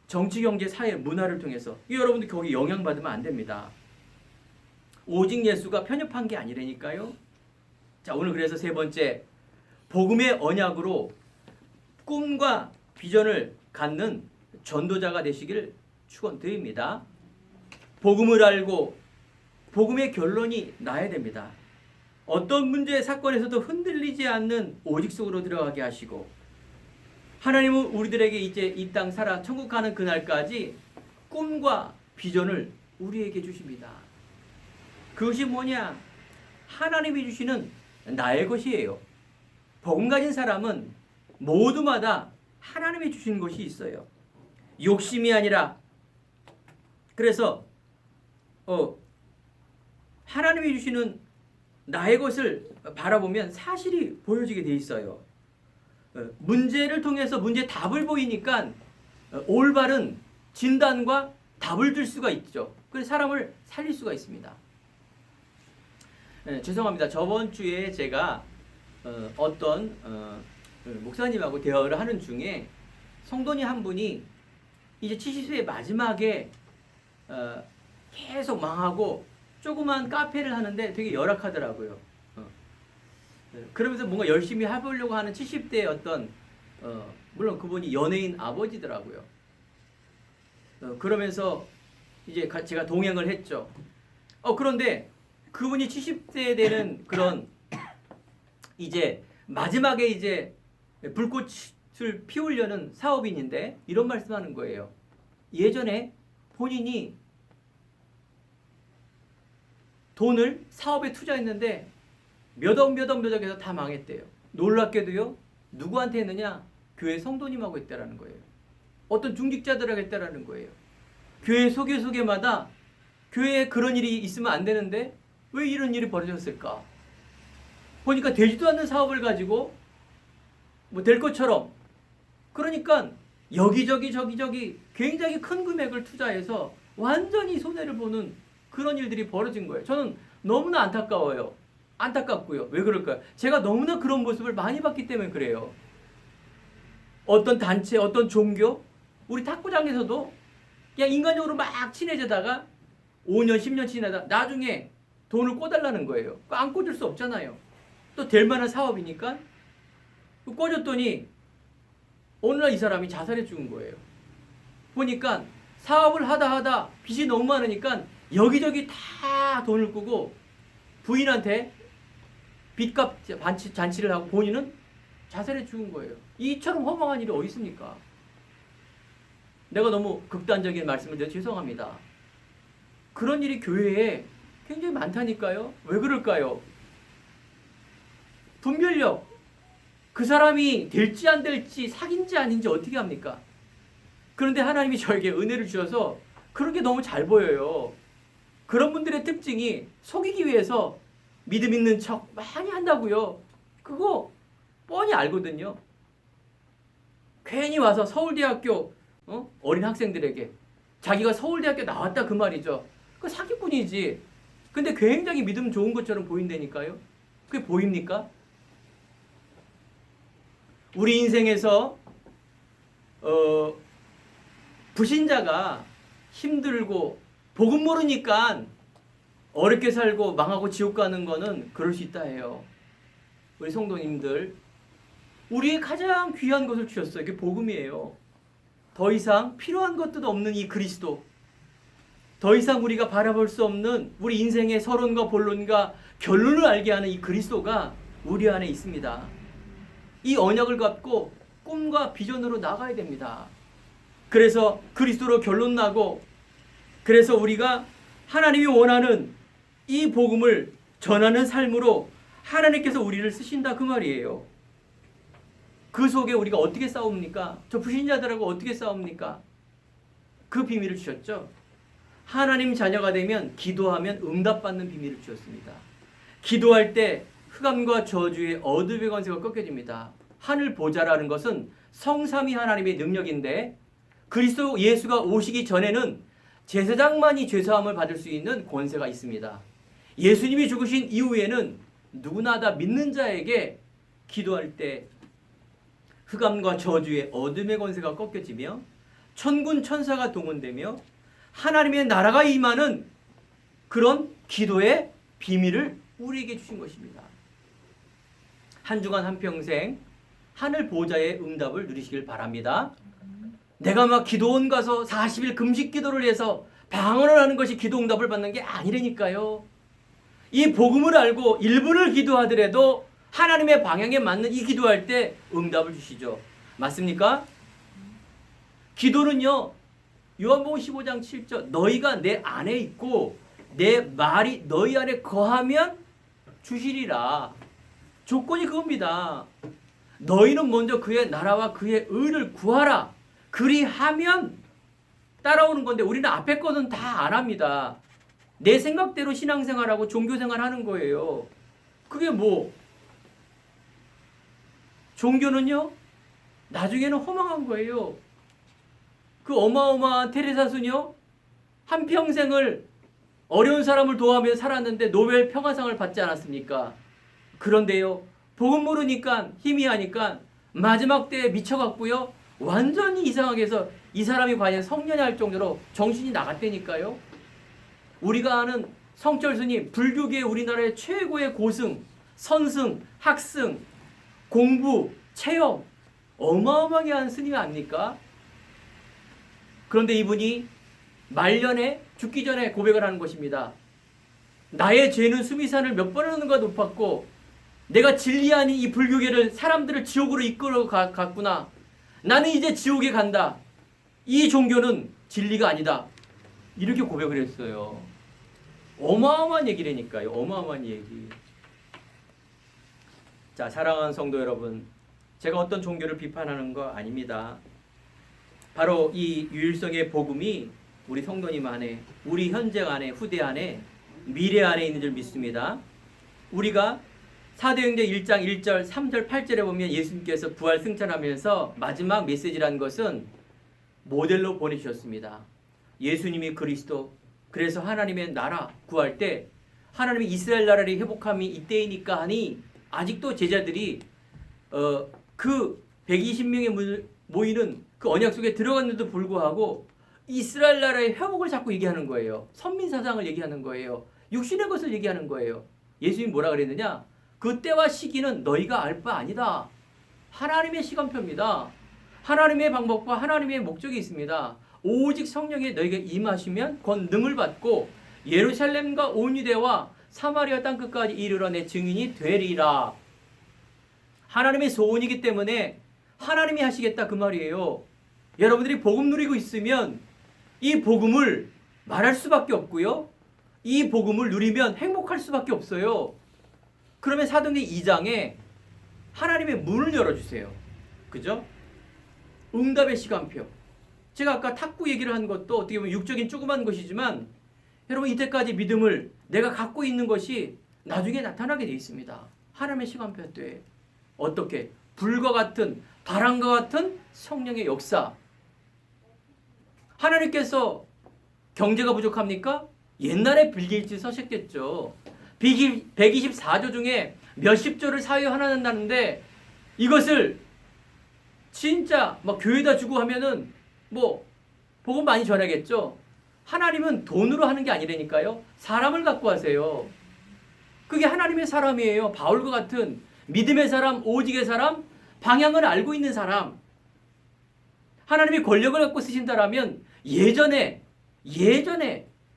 정치, 경제, 사회, 문화를 통해서. 여러분들 거기 영향받으면 안 됩니다. 오직 예수가 편협한 게 아니라니까요. 자, 오늘 그래서 세 번째, 복음의 언약으로 꿈과 비전을 갖는 전도자가 되시기를 축원드립니다. 복음을 알고 복음의 결론이 나야 됩니다. 어떤 문제 사건에서도 흔들리지 않는 오직 속으로 들어가게 하시고, 하나님은 우리들에게 이제 이 땅 살아 천국 가는 그날까지 꿈과 비전을 우리에게 주십니다. 그것이 뭐냐? 하나님이 주시는 나의 것이에요. 복음 가진 사람은 모두마다 하나님이 주신 것이 있어요. 욕심이 아니라. 그래서 하나님이 주시는 나의 것을 바라보면 사실이 보여지게 돼 있어요. 문제를 통해서 문제 답을 보이니까 올바른 진단과 답을 줄 수가 있죠. 그래서 사람을 살릴 수가 있습니다. 죄송합니다. 저번 주에 제가 어떤 목사님하고 대화를 하는 중에 성도님 한 분이 이제 70세 마지막에 계속 망하고 조그만 카페를 하는데 되게 열악하더라고요. 그러면서 뭔가 열심히 해보려고 하는 70대의 어떤 물론 그분이 연예인 아버지더라고요. 그러면서 이제 제가 동행을 했죠. 그런데 그분이 70세 되는 그런 이제 마지막에 이제 불꽃을 피우려는 사업인인데 이런 말씀하는 거예요. 예전에 본인이 돈을 사업에 투자했는데 몇 억에서 다 망했대요. 놀랍게도요. 누구한테 했느냐? 교회 성도님하고 했다라는 거예요. 어떤 중직자들하고 했다라는 거예요. 교회 소개마다 교회에 그런 일이 있으면 안 되는데 왜 이런 일이 벌어졌을까? 보니까 되지도 않는 사업을 가지고 뭐 될 것처럼, 그러니까 여기저기 굉장히 큰 금액을 투자해서 완전히 손해를 보는 그런 일들이 벌어진 거예요. 저는 너무나 안타깝고요. 왜 그럴까요? 제가 너무나 그런 모습을 많이 봤기 때문에 그래요. 어떤 단체, 어떤 종교, 우리 탁구장에서도 그냥 인간적으로 막 친해지다가 5년, 10년 지나다 나중에 돈을 꿔달라는 거예요. 안 꿔줄 수 없잖아요. 또 될 만한 사업이니까 꿔줬더니 어느 날 이 사람이 자살해 죽은 거예요. 보니까 사업을 하다 빚이 너무 많으니까 여기저기 다 돈을 꾸고 부인한테 빚값 잔치를 하고 본인은 자살해 죽은 거예요. 이처럼 허망한 일이 어디 있습니까? 내가 너무 극단적인 말씀을 드려 죄송합니다. 그런 일이 교회에 굉장히 많다니까요. 왜 그럴까요? 분별력. 그 사람이 될지 안 될지 사귄지 아닌지 어떻게 합니까? 그런데 하나님이 저에게 은혜를 주셔서 그런 게 너무 잘 보여요. 그런 분들의 특징이 속이기 위해서 믿음 있는 척 많이 한다고요. 그거 뻔히 알거든요. 괜히 와서 서울대학교 어린 학생들에게 자기가 서울대학교 나왔다 그 말이죠. 그 사기꾼이지. 근데 굉장히 믿음 좋은 것처럼 보인다니까요. 그게 보입니까? 우리 인생에서 불신자가 힘들고 복음 모르니까 어렵게 살고 망하고 지옥 가는 거는 그럴 수 있다 해요. 우리 성도님들, 우리의 가장 귀한 것을 주셨어요. 그게 복음이에요. 더 이상 필요한 것도 없는 이 그리스도, 더 이상 우리가 바라볼 수 없는 우리 인생의 서론과 본론과 결론을 알게 하는 이 그리스도가 우리 안에 있습니다. 이 언약을 갖고 꿈과 비전으로 나가야 됩니다. 그래서 그리스도로 결론 나고, 그래서 우리가 하나님이 원하는 이 복음을 전하는 삶으로 하나님께서 우리를 쓰신다 그 말이에요. 그 속에 우리가 어떻게 싸웁니까? 저 불신자들하고 어떻게 싸웁니까? 그 비밀을 주셨죠. 하나님 자녀가 되면 기도하면 응답받는 비밀을 주셨습니다. 기도할 때 흑암과 저주의 어둠의 권세가 꺾여집니다. 하늘 보좌라는 것은 성삼위 하나님의 능력인데 그리스도 예수가 오시기 전에는 제사장만이 죄사함을 받을 수 있는 권세가 있습니다. 예수님이 죽으신 이후에는 누구나 다 믿는 자에게 기도할 때 흑암과 저주의 어둠의 권세가 꺾여지며 천군 천사가 동원되며 하나님의 나라가 임하는 그런 기도의 비밀을 우리에게 주신 것입니다. 한 주간 한평생 하늘 보좌의 응답을 누리시길 바랍니다. 내가 막 기도원 가서 40일 금식 기도를 해서 방언을 하는 것이 기도 응답을 받는 게 아니라니까요. 이 복음을 알고 1분을 기도하더라도 하나님의 방향에 맞는 이 기도할 때 응답을 주시죠. 맞습니까? 기도는요, 요한복음 15장 7절, 너희가 내 안에 있고 내 말이 너희 안에 거하면 주시리라. 조건이 그겁니다. 너희는 먼저 그의 나라와 그의 의를 구하라. 그리하면 따라오는 건데 우리는 앞에 거는 다 안 합니다. 내 생각대로 신앙생활하고 종교생활하는 거예요. 그게 뭐 종교는요 나중에는 허망한 거예요. 그 어마어마한 테레사는요 한평생을 어려운 사람을 도와하며 살았는데 노벨 평화상을 받지 않았습니까? 그런데요 복음 모르니까 희미하니까 마지막 때에 미쳐갖고요 완전히 이상하게 해서 이 사람이 과연 성년이 할 정도로 정신이 나갔다니까요. 우리가 아는 성철 스님, 불교계 우리나라의 최고의 고승, 선승, 학승, 공부, 체험 어마어마하게 한 스님이 아닙니까? 그런데 이분이 말년에 죽기 전에 고백을 하는 것입니다. 나의 죄는 수미산을 몇 번이나 높았고 내가 진리 아닌 이 불교계를 사람들을 지옥으로 이끌어 갔구나. 나는 이제 지옥에 간다. 이 종교는 진리가 아니다. 이렇게 고백을 했어요. 어마어마한 얘기라니까요. 어마어마한 얘기. 자, 사랑하는 성도 여러분, 제가 어떤 종교를 비판하는 거 아닙니다. 바로 이 유일성의 복음이 우리 성도님 안에, 우리 현재 안에, 후대 안에, 미래 안에 있는 줄 믿습니다. 우리가 사도행전 1장 1절, 3절, 8절에 보면 예수님께서 부활 승천하면서 마지막 메시지라는 것은 모델로 보내주셨습니다. 예수님이 그리스도, 그래서 하나님의 나라 구할 때 하나님이 이스라엘 나라를 회복함이 이때이니까 하니 아직도 제자들이 그 120명의 모이는 그 언약 속에 들어갔는데도 불구하고 이스라엘 나라의 회복을 자꾸 얘기하는 거예요. 선민사상을 얘기하는 거예요. 육신의 것을 얘기하는 거예요. 예수님이 뭐라 그랬느냐? 그때와 시기는 너희가 알 바 아니다. 하나님의 시간표입니다. 하나님의 방법과 하나님의 목적이 있습니다. 오직 성령이 너희가 임하시면 권능을 받고 예루살렘과 온 유대와 사마리아 땅끝까지 이르러 내 증인이 되리라. 하나님의 소원이기 때문에 하나님이 하시겠다 그 말이에요. 여러분들이 복음 누리고 있으면 이 복음을 말할 수밖에 없고요. 이 복음을 누리면 행복할 수밖에 없어요. 그러면 사도행전 2장에 하나님의 문을 열어주세요. 그죠? 응답의 시간표. 제가 아까 탁구 얘기를 한 것도 어떻게 보면 육적인 조그만 것이지만 여러분 이때까지 믿음을 내가 갖고 있는 것이 나중에 나타나게 되어 있습니다. 하나님의 시간표 때 어떻게? 불과 같은 바람과 같은 성령의 역사. 하나님께서 경제가 부족합니까? 옛날에 빌 게이츠 서셨겠죠. 124조 중에 몇십 조를 사회에 환원한다는데 이것을 진짜 막 교회에다 주고 하면은 뭐 복음 많이 전하겠죠. 하나님은 돈으로 하는 게 아니라니까요. 사람을 갖고 하세요. 그게 하나님의 사람이에요. 바울과 같은 믿음의 사람, 오직의 사람, 방향을 알고 있는 사람. 하나님이 권력을 갖고 쓰신다라면 예전에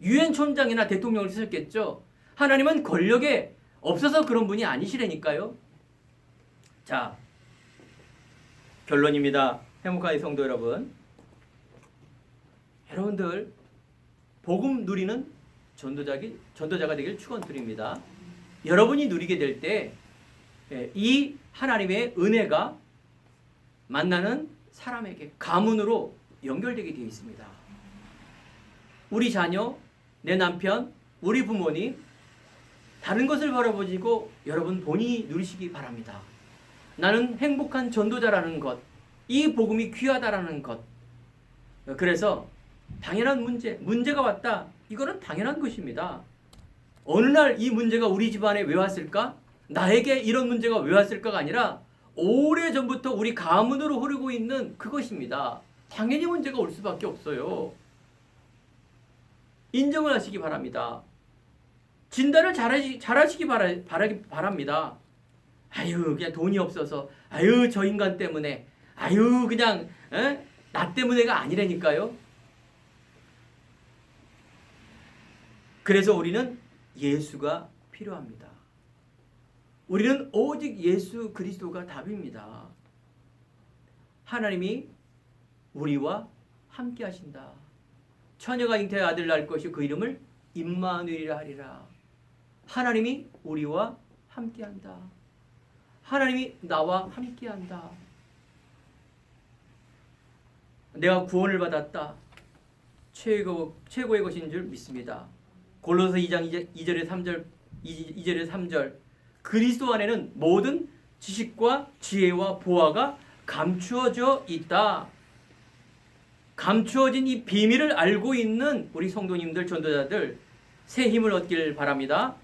유엔 촌장이나 대통령을 쓰셨겠죠. 하나님은 권력에 없어서 그런 분이 아니시라니까요. 자, 결론입니다. 행복한 성도 여러분. 여러분들 복음 누리는 전도자가 되길 축원드립니다. 여러분이 누리게 될 때 이 하나님의 은혜가 만나는 사람에게 가문으로 연결되게 되어 있습니다. 우리 자녀, 내 남편, 우리 부모님 다른 것을 바라보시고 여러분 본인이 누리시기 바랍니다. 나는 행복한 전도자라는 것, 이 복음이 귀하다라는 것. 그래서 당연한 문제가 왔다. 이거는 당연한 것입니다. 어느 날 이 문제가 우리 집안에 왜 왔을까? 나에게 이런 문제가 왜 왔을까가 아니라 오래전부터 우리 가문으로 흐르고 있는 그것입니다. 당연히 문제가 올 수밖에 없어요. 인정을 하시기 바랍니다. 진단을 잘하시기 바랍니다. 아유 그냥 돈이 없어서 아유 저 인간 때문에 아유 그냥 나 때문에가 아니라니까요. 그래서 우리는 예수가 필요합니다. 우리는 오직 예수 그리스도가 답입니다. 하나님이 우리와 함께 하신다. 처녀가 잉태의 아들 낳을 것이 그 이름을 임마누엘이라 하리라. 하나님이 우리와 함께한다. 하나님이 나와 함께한다. 내가 구원을 받았다. 최고의 것인 줄 믿습니다. 골로새 2장 2절에 3절 2절에 3절 그리스도 안에는 모든 지식과 지혜와 보화가 감추어져 있다. 감추어진 이 비밀을 알고 있는 우리 성도님들, 전도자들 새 힘을 얻길 바랍니다.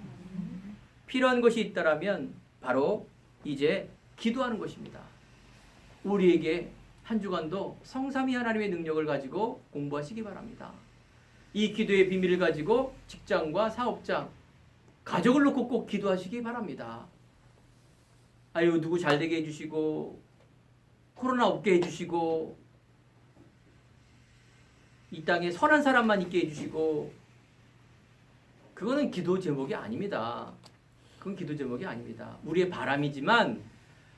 필요한 것이 있다라면 바로 이제 기도하는 것입니다. 우리에게 한 주간도 성삼위 하나님의 능력을 가지고 공부하시기 바랍니다. 이 기도의 비밀을 가지고 직장과 사업장, 가족을 놓고 꼭 기도하시기 바랍니다. 아유, 누구 잘 되게 해주시고 코로나 없게 해주시고 이 땅에 선한 사람만 있게 해주시고, 그거는 기도 제목이 아닙니다. 그건 기도 제목이 아닙니다. 우리의 바람이지만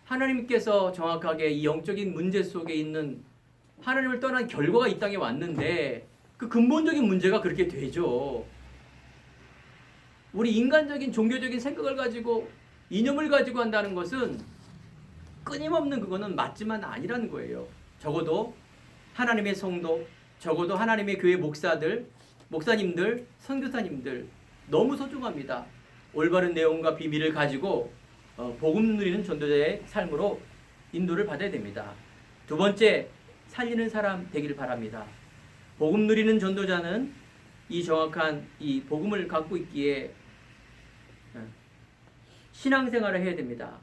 하나님께서 정확하게 이 영적인 문제 속에 있는 하나님을 떠난 결과가 이 땅에 왔는데 그 근본적인 문제가 그렇게 되죠. 우리 인간적인 종교적인 생각을 가지고 이념을 가지고 한다는 것은 끊임없는 그거는 맞지만 아니라는 거예요. 적어도 하나님의 성도, 적어도 하나님의 교회 목사들, 목사님들, 선교사님들 너무 소중합니다. 올바른 내용과 비밀을 가지고 복음 누리는 전도자의 삶으로 인도를 받아야 됩니다. 두 번째, 살리는 사람 되기를 바랍니다. 복음 누리는 전도자는 이 정확한 이 복음을 갖고 있기에 신앙생활을 해야 됩니다.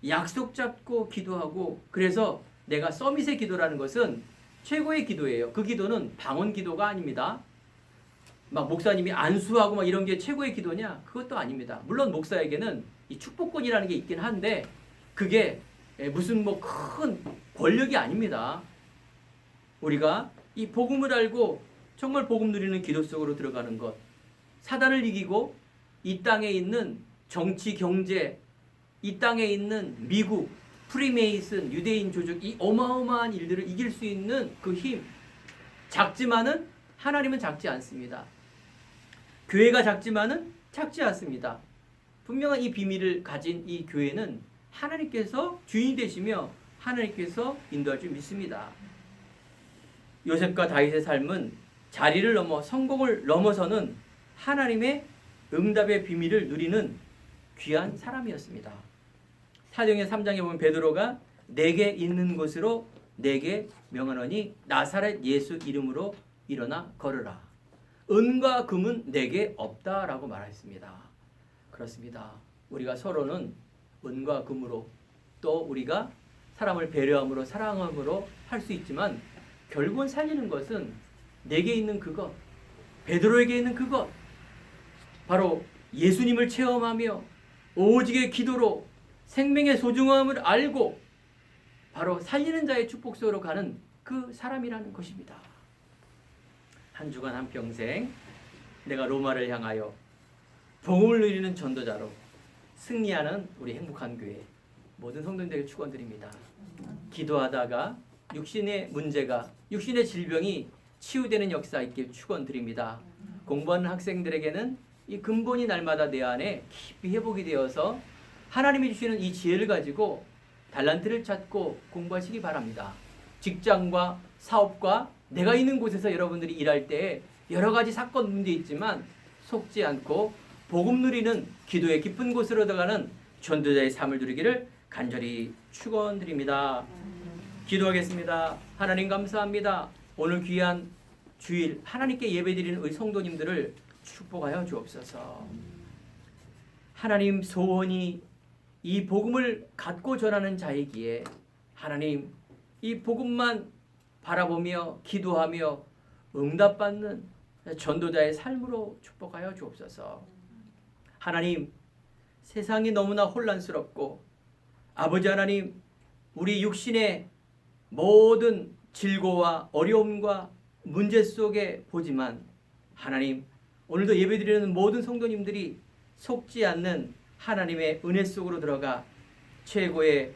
약속 잡고 기도하고, 그래서 내가 서밋의 기도라는 것은 최고의 기도예요. 그 기도는 방언 기도가 아닙니다. 막 목사님이 안수하고 막 이런 게 최고의 기도냐? 그것도 아닙니다. 물론 목사에게는 이 축복권이라는 게 있긴 한데 그게 무슨 뭐 큰 권력이 아닙니다. 우리가 이 복음을 알고 정말 복음 누리는 기도 속으로 들어가는 것, 사단을 이기고 이 땅에 있는 정치, 경제, 이 땅에 있는 미국, 프리메이슨, 유대인 조직, 이 어마어마한 일들을 이길 수 있는 그 힘, 작지만은 하나님은 작지 않습니다. 교회가 작지만은 작지 않습니다. 분명한 이 비밀을 가진 이 교회는 하나님께서 주인이 되시며 하나님께서 인도할 줄 믿습니다. 요셉과 다윗의 삶은 자리를 넘어 성공을 넘어서는 하나님의 응답의 비밀을 누리는 귀한 사람이었습니다. 사도행전 3장에 보면 베드로가 내게 있는 곳으로 내게 명하노니 나사렛 예수 이름으로 일어나 걸으라. 은과 금은 내게 없다라고 말했습니다. 그렇습니다. 우리가 서로는 은과 금으로 또 우리가 사람을 배려함으로 사랑함으로 할 수 있지만 결국은 살리는 것은 내게 있는 그것, 베드로에게 있는 그것, 바로 예수님을 체험하며 오직의 기도로 생명의 소중함을 알고 바로 살리는 자의 축복 속으로 가는 그 사람이라는 것입니다. 한 주간 한 평생 내가 로마를 향하여 복음을 누리는 전도자로 승리하는 우리 행복한 교회 모든 성도님들에게 축원드립니다. 기도하다가 육신의 문제가, 육신의 질병이 치유되는 역사 있길 축원드립니다. 공부하는 학생들에게는 이 근본이 날마다 내 안에 깊이 회복이 되어서 하나님이 주시는 이 지혜를 가지고 달란트를 찾고 공부하시기 바랍니다. 직장과 사업과 내가 있는 곳에서 여러분들이 일할 때 여러 가지 사건 문제 있지만 속지 않고 복음 누리는 기도의 깊은 곳으로 들어가는 전도자의 삶을 누리기를 간절히 축원드립니다. 기도하겠습니다. 하나님 감사합니다. 오늘 귀한 주일 하나님께 예배드리는 우리 성도님들을 축복하여 주옵소서. 하나님 소원이 이 복음을 갖고 전하는 자이기에 하나님 이 복음만 바라보며 기도하며 응답받는 전도자의 삶으로 축복하여 주옵소서. 하나님 세상이 너무나 혼란스럽고 아버지 하나님 우리 육신의 모든 질고와 어려움과 문제 속에 보지만 하나님 오늘도 예배드리는 모든 성도님들이 속지 않는 하나님의 은혜 속으로 들어가 최고의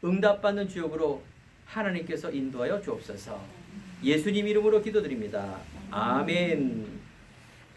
응답받는 주역으로 하나님께서 인도하여 주옵소서. 예수님 이름으로 기도드립니다. 아멘.